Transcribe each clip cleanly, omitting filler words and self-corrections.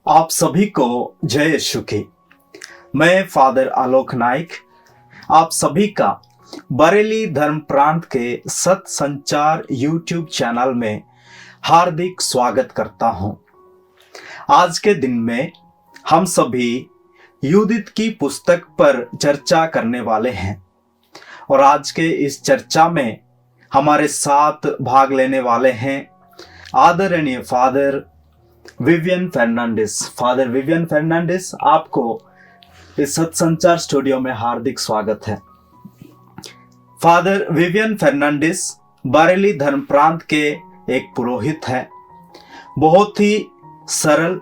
आप सभी को जय यीशु की। मैं फादर आलोक नाइक आप सभी का बरेली धर्म प्रांत के सत संचार यूट्यूब चैनल में हार्दिक स्वागत करता हूं। आज के दिन में हम सभी यूदित की पुस्तक पर चर्चा करने वाले हैं और आज के इस चर्चा में हमारे साथ भाग लेने वाले हैं आदरणीय फादर विवियन फर्नांडिस। फादर विवियन फर्नांडिस, आपको इस सत्संचार स्टूडियो में हार्दिक स्वागत है। फादर विवियन फर्नांडिस बरेली धर्म प्रांत के एक पुरोहित हैं। बहुत ही सरल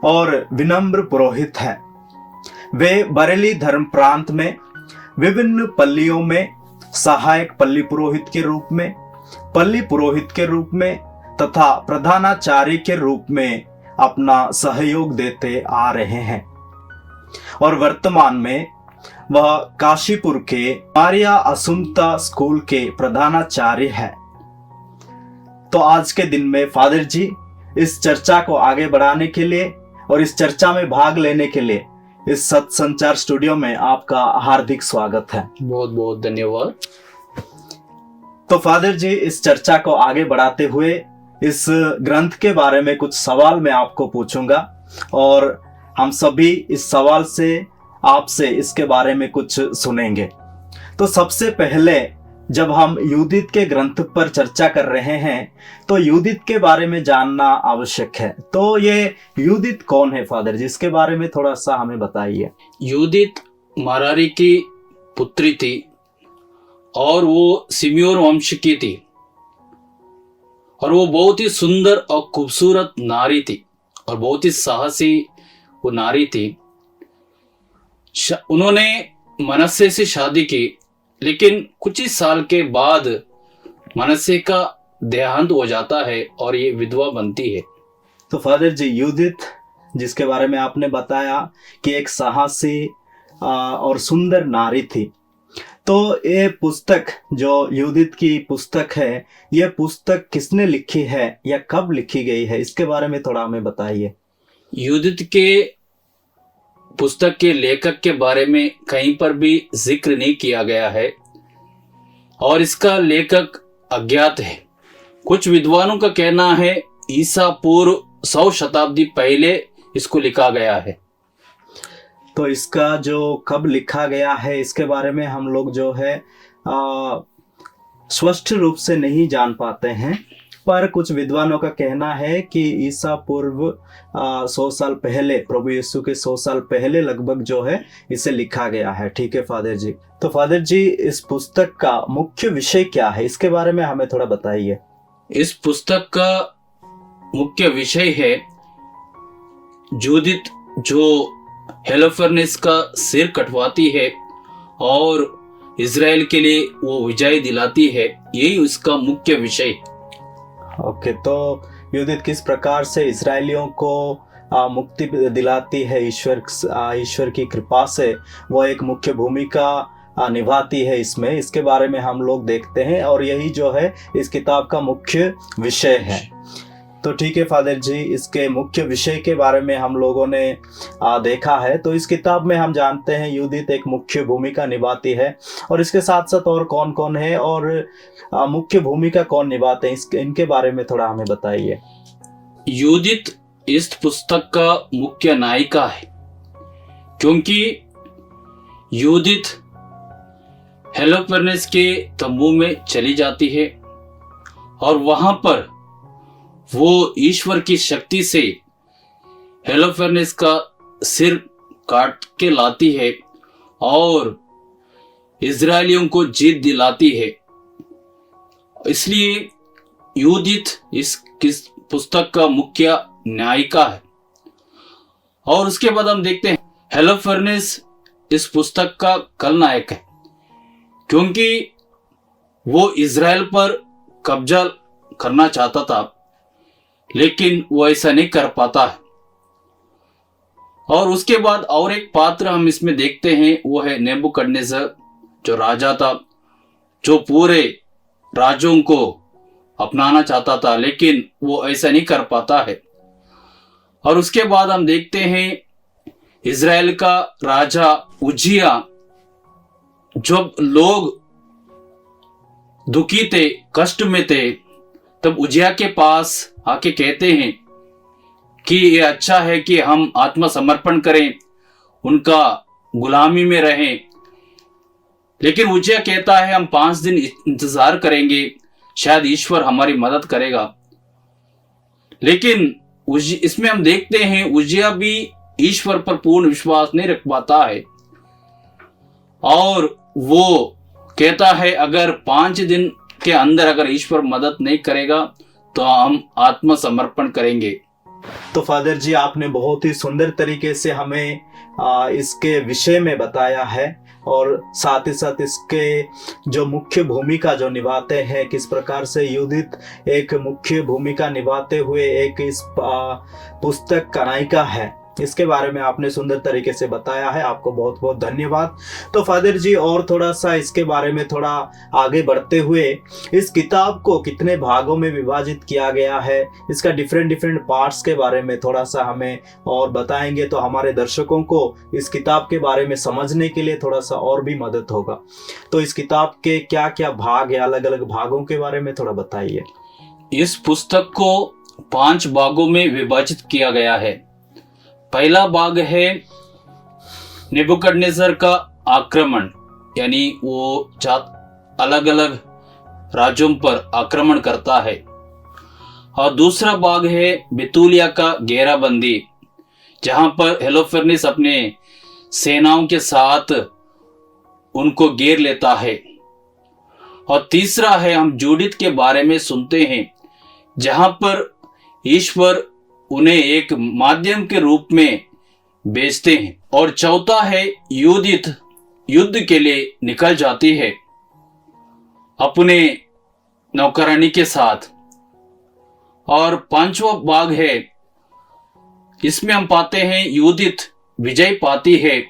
और विनम्र पुरोहित हैं। वे बरेली धर्म प्रांत में विभिन्न पल्लियों में सहायक पल्ली पुरोहित के रूप में तथा प्रधानाचार्य के रूप में अपना सहयोग देते आ रहे हैं और वर्तमान में वह काशीपुर के मारिया असुम्ता स्कूल के प्रधानाचार्य है। तो आज के दिन में फादर जी इस चर्चा को आगे बढ़ाने के लिए और इस चर्चा में भाग लेने के लिए इस सत्संचार स्टूडियो में आपका हार्दिक स्वागत है। बहुत बहुत धन्यवाद। तो फादर जी, इस चर्चा को आगे बढ़ाते हुए इस ग्रंथ के बारे में कुछ सवाल मैं आपको पूछूंगा और हम सभी इस सवाल से आपसे इसके बारे में कुछ सुनेंगे। तो सबसे पहले जब हम यूदित के ग्रंथ पर चर्चा कर रहे हैं तो यूदित के बारे में जानना आवश्यक है। तो ये यूदित कौन है फादर जी, इसके बारे में थोड़ा सा हमें बताइए। यूदित मरारी की पुत्री थी और वो सिमियोन वंश की थी और वो बहुत ही सुंदर और खूबसूरत नारी थी और बहुत ही साहसी वो नारी थी। उन्होंने मनस्से से शादी की, लेकिन कुछ ही साल के बाद मनस्से का देहांत हो जाता है और ये विधवा बनती है। तो फादर जी, यूदित जिसके बारे में आपने बताया कि एक साहसी और सुंदर नारी थी, तो ये पुस्तक जो यूदित की पुस्तक है, यह पुस्तक किसने लिखी है या कब लिखी गई है, इसके बारे में थोड़ा हमें बताइए। यूदित के पुस्तक के लेखक के बारे में कहीं पर भी जिक्र नहीं किया गया है और इसका लेखक अज्ञात है। कुछ विद्वानों का कहना है ईसा पूर्व 100 शताब्दी पहले इसको लिखा गया है। तो इसका जो कब लिखा गया है इसके बारे में हम लोग जो है स्पष्ट रूप से नहीं जान पाते हैं, पर कुछ विद्वानों का कहना है कि ईसा पूर्व 100 साल पहले, प्रभु यीशु के 100 साल पहले लगभग जो है इसे लिखा गया है। ठीक है फादर जी। तो फादर जी, इस पुस्तक का मुख्य विषय क्या है, इसके बारे में हमें थोड़ा बताइए। इस पुस्तक का मुख्य विषय है यूदित जो हेलोफर्नेस का सिर कटवाती है और इजराइल के लिए वो विजय दिलाती है, यही उसका मुख्य विषय। ओके, तो यूदित किस प्रकार से इजरायलियों को मुक्ति दिलाती है ईश्वर की कृपा से, वो एक मुख्य भूमिका निभाती है इसमें, इसके बारे में हम लोग देखते हैं और यही जो है इस किताब का मुख्य विषय है। तो ठीक है फादर जी, इसके मुख्य विषय के बारे में हम लोगों ने देखा है। तो इस किताब में हम जानते हैं यूदित एक मुख्य भूमिका निभाती है और इसके साथ साथ और कौन कौन है और मुख्य भूमिका कौन निभाते हैं, इनके बारे में थोड़ा हमें बताइए। यूदित इस पुस्तक का मुख्य नायिका है क्योंकि यूदित हेलोफर्नेस के तंबू में चली जाती है और वहां पर वो ईश्वर की शक्ति से हेलोफर्नेस का सिर काट के लाती है और इजरायलियों को जीत दिलाती है। इसलिए यूदित इस पुस्तक का मुख्य नायिका है। और उसके बाद हम देखते हैं हेलोफर्नेस इस पुस्तक का खलनायक है क्योंकि वो इजराइल पर कब्जा करना चाहता था, लेकिन वो ऐसा नहीं कर पाता है। और उसके बाद और एक पात्र हम इसमें देखते हैं, वो है नेबुकदनेस्सर, जो राजा था, जो पूरे राज्यों को अपनाना चाहता था, लेकिन वो ऐसा नहीं कर पाता है। और उसके बाद हम देखते हैं इज़राइल का राजा उज्जिया, जब लोग दुखी थे, कष्ट में थे, तब उज्जिया के पास आके कहते हैं कि ये अच्छा है कि हम आत्मसमर्पण करें, उनका गुलामी में रहें। लेकिन उज्जिया कहता है हम 5 दिन इंतजार करेंगे, शायद ईश्वर हमारी मदद करेगा। लेकिन इसमें हम देखते हैं उज्जिया भी ईश्वर पर पूर्ण विश्वास नहीं रख पाता है और वो कहता है अगर 5 दिन के अंदर अगर ईश्वर मदद नहीं करेगा तो हम आत्मसमर्पण करेंगे। तो फादर जी, आपने बहुत ही सुंदर तरीके से हमें इसके विषय में बताया है और साथ ही साथ इसके जो मुख्य भूमिका जो निभाते हैं, किस प्रकार से यूदित एक मुख्य भूमिका निभाते हुए एक इस पुस्तक का नायिका है, इसके बारे में आपने सुंदर तरीके से बताया है। आपको बहुत बहुत धन्यवाद। तो फादर जी, और थोड़ा सा इसके बारे में थोड़ा आगे बढ़ते हुए, इस किताब को कितने भागों में विभाजित किया गया है, इसका डिफरेंट पार्ट्स के बारे में थोड़ा सा हमें और बताएंगे तो हमारे दर्शकों को इस किताब के बारे में समझने के लिए थोड़ा सा और भी मदद होगा। तो इस किताब के क्या क्या भाग है, अलग अलग भागों के बारे में थोड़ा बताइए। इस पुस्तक को 5 भागों में विभाजित किया गया है। पहला भाग है नेबुकदनेस्सर का आक्रमण, यानी वो अलग अलग राज्यों पर आक्रमण करता है। और दूसरा भाग है बेतूलिया का घेराबंदी, जहां पर हेलोफर्नेस अपने सेनाओं के साथ उनको घेर लेता है। और तीसरा है हम जूडिथ के बारे में सुनते हैं, जहां पर ईश्वर उन्हें एक माध्यम के रूप में भेजते हैं। और चौथा है यूदित युद्ध के लिए निकल जाती है अपने नौकरानी के साथ। और 5वां भाग है, इसमें हम पाते हैं यूदित विजय पाती है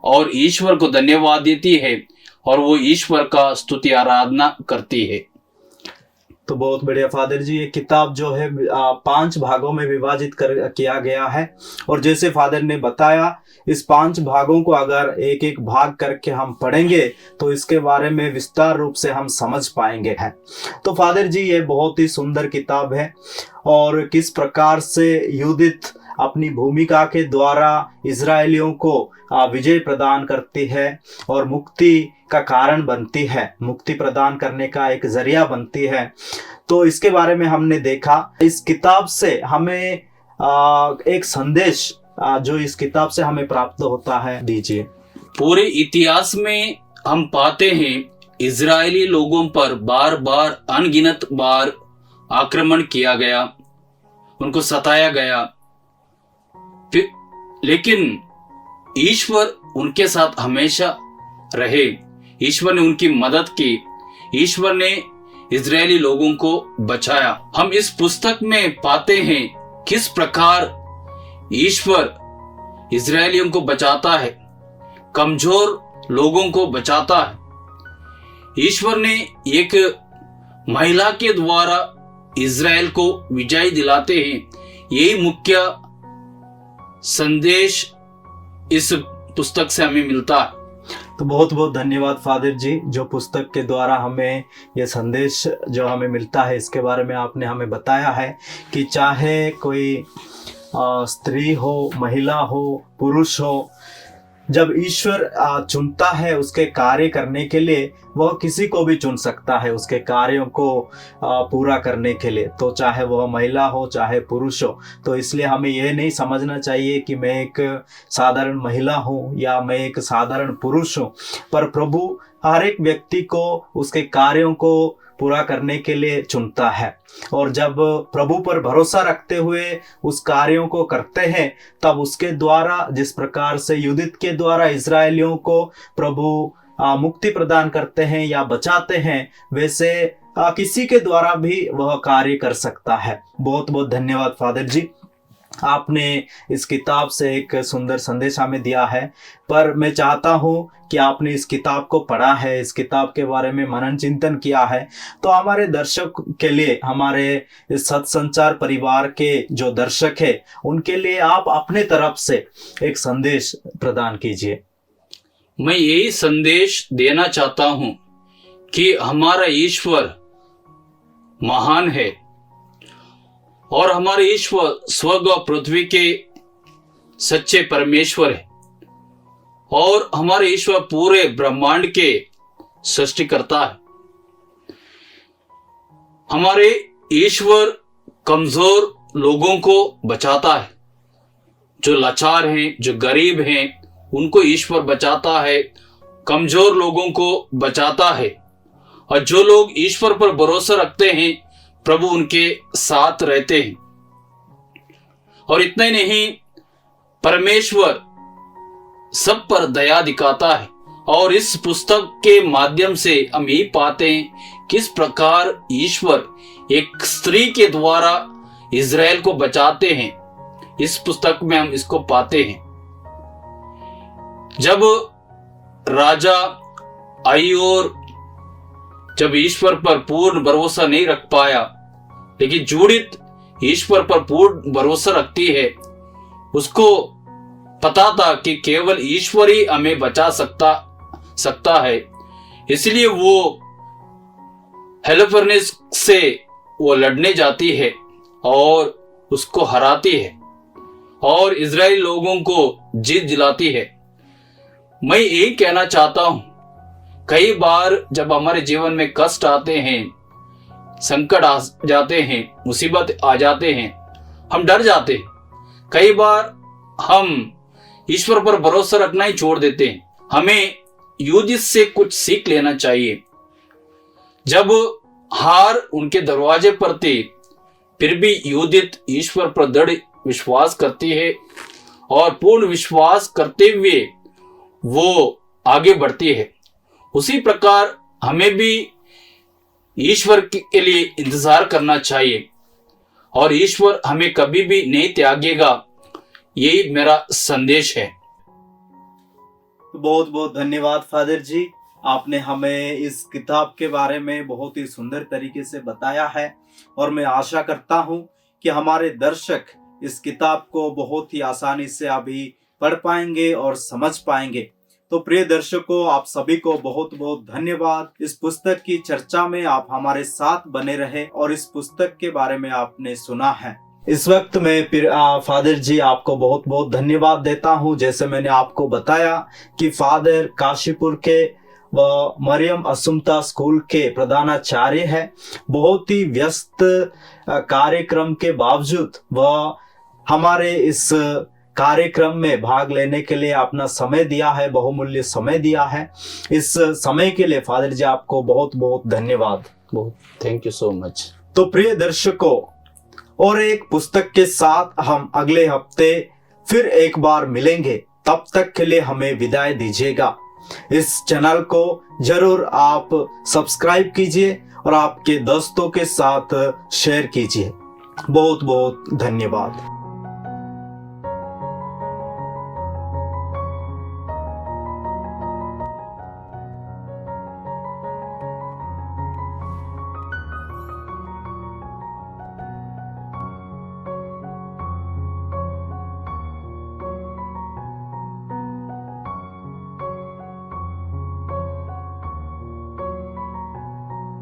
और ईश्वर को धन्यवाद देती है और वो ईश्वर का स्तुति आराधना करती है। तो बहुत बढ़िया फादर जी, ये किताब जो है 5 भागों में विभाजित किया गया है। और जैसे फादर ने बताया, इस 5 भागों को अगर एक एक भाग करके हम पढ़ेंगे तो इसके बारे में विस्तार रूप से हम समझ पाएंगे हैं। तो फादर जी, ये बहुत ही सुंदर किताब है और किस प्रकार से यूदित अपनी भूमिका के द्वारा इजरायलियों को विजय प्रदान करती है और मुक्ति का कारण बनती है, मुक्ति प्रदान करने का एक जरिया बनती है। तो इसके बारे में हमने देखा। इस किताब से हमें एक संदेश जो इस किताब से हमें प्राप्त होता है, दीजिए। पूरे इतिहास में हम पाते हैं इजरायली लोगों पर बार बार अनगिनत बार आक्रमण किया गया, उनको सताया गया, लेकिन ईश्वर उनके साथ हमेशा रहे। ईश्वर ने उनकी मदद की, ईश्वर ने इजरायली लोगों को बचाया। हम इस पुस्तक में पाते हैं किस प्रकार ईश्वर इजरायलियों को बचाता है, कमजोर लोगों को बचाता है। ईश्वर ने एक महिला के द्वारा इजराइल को विजय दिलाते हैं। यही मुख्य संदेश इस पुस्तक से हमें मिलता है। तो बहुत बहुत धन्यवाद फादर जी, जो पुस्तक के द्वारा हमें ये संदेश जो हमें मिलता है इसके बारे में आपने हमें बताया है कि चाहे कोई स्त्री हो, महिला हो, पुरुष हो, जब ईश्वर चुनता है उसके कार्य करने के लिए, वह किसी को भी चुन सकता है उसके कार्यों को पूरा करने के लिए, तो चाहे वह महिला हो चाहे पुरुष हो। तो इसलिए हमें यह नहीं समझना चाहिए कि मैं एक साधारण महिला हूँ या मैं एक साधारण पुरुष हूँ, पर प्रभु हर एक व्यक्ति को उसके कार्यों को पूरा करने के लिए चुनता है। और जब प्रभु पर भरोसा रखते हुए उस कार्यों को करते हैं, तब उसके द्वारा, जिस प्रकार से यूदित के द्वारा इजरायलियों को प्रभु मुक्ति प्रदान करते हैं या बचाते हैं, वैसे किसी के द्वारा भी वह कार्य कर सकता है। बहुत बहुत धन्यवाद फादर जी। आपने इस किताब से एक सुंदर संदेश हमें दिया है, पर मैं चाहता हूँ कि आपने इस किताब को पढ़ा है, इस किताब के बारे में मनन चिंतन किया है, तो हमारे दर्शक के लिए, हमारे इस सत्संचार परिवार के जो दर्शक है उनके लिए आप अपने तरफ से एक संदेश प्रदान कीजिए। मैं यही संदेश देना चाहता हूं कि हमारा ईश्वर महान है और हमारे ईश्वर स्वर्ग और पृथ्वी के सच्चे परमेश्वर है और हमारे ईश्वर पूरे ब्रह्मांड के सृष्टिकर्ता है। हमारे ईश्वर कमजोर लोगों को बचाता है, जो लाचार हैं, जो गरीब हैं, उनको ईश्वर बचाता है, कमजोर लोगों को बचाता है। और जो लोग ईश्वर पर भरोसा रखते हैं, प्रभु उनके साथ रहते हैं। और इतना ही नहीं, परमेश्वर सब पर दया दिखाता है। और इस पुस्तक के माध्यम से हम यही पाते हैं किस प्रकार ईश्वर एक स्त्री के द्वारा इज़राइल को बचाते हैं। इस पुस्तक में हम इसको पाते हैं। जब राजा आईयोर जब ईश्वर पर पूर्ण भरोसा नहीं रख पाया, लेकिन जूडित ईश्वर पर पूर्ण भरोसा रखती है। उसको पता था कि केवल ईश्वर ही हमें बचा सकता है, इसलिए वो हेलोफर्नेस से वो लड़ने जाती है और उसको हराती है और इजराइल लोगों को जीत दिलाती है। मैं यही कहना चाहता हूं, कई बार जब हमारे जीवन में कष्ट आते हैं, संकट आ जाते हैं, मुसीबत आ जाते हैं, हम डर जाते हैं। कई बार हम ईश्वर पर भरोसा रखना ही छोड़ देते हैं। हमें यूदित से कुछ सीख लेना चाहिए। जब हार उनके दरवाजे पर थी, फिर भी यूदित ईश्वर पर दृढ़ विश्वास करती है और पूर्ण विश्वास करते हुए वो आगे बढ़ती है। उसी प्रकार हमें भी ईश्वर के लिए इंतजार करना चाहिए और ईश्वर हमें कभी भी नहीं त्यागेगा। यही मेरा संदेश है। बहुत बहुत धन्यवाद फादर जी, आपने हमें इस किताब के बारे में बहुत ही सुंदर तरीके से बताया है और मैं आशा करता हूं कि हमारे दर्शक इस किताब को बहुत ही आसानी से अभी पढ़ पाएंगे और समझ पाएंगे। तो प्रिय दर्शकों, आप सभी को बहुत बहुत धन्यवाद। इस पुस्तक की चर्चा में आप हमारे साथ बने रहे और इस पुस्तक के बारे में आपने सुना है। इस वक्त मैं फादर जी आपको बहुत बहुत धन्यवाद देता हूं। जैसे मैंने आपको बताया कि फादर काशीपुर के व मरियम असुमता स्कूल के प्रधानाचार्य है। बहुत ही व्यस्त कार्यक्रम के बावजूद वह हमारे इस कार्यक्रम में भाग लेने के लिए अपना समय दिया है, बहुमूल्य समय दिया है। इस समय के लिए फादर जी आपको बहुत बहुत धन्यवाद। बहुत थैंक यू सो मच। तो प्रिय दर्शकों, और एक पुस्तक के साथ हम अगले हफ्ते फिर एक बार मिलेंगे। तब तक के लिए हमें विदाई दीजिएगा। इस चैनल को जरूर आप सब्सक्राइब कीजिए और आपके दोस्तों के साथ शेयर कीजिए। बहुत बहुत धन्यवाद।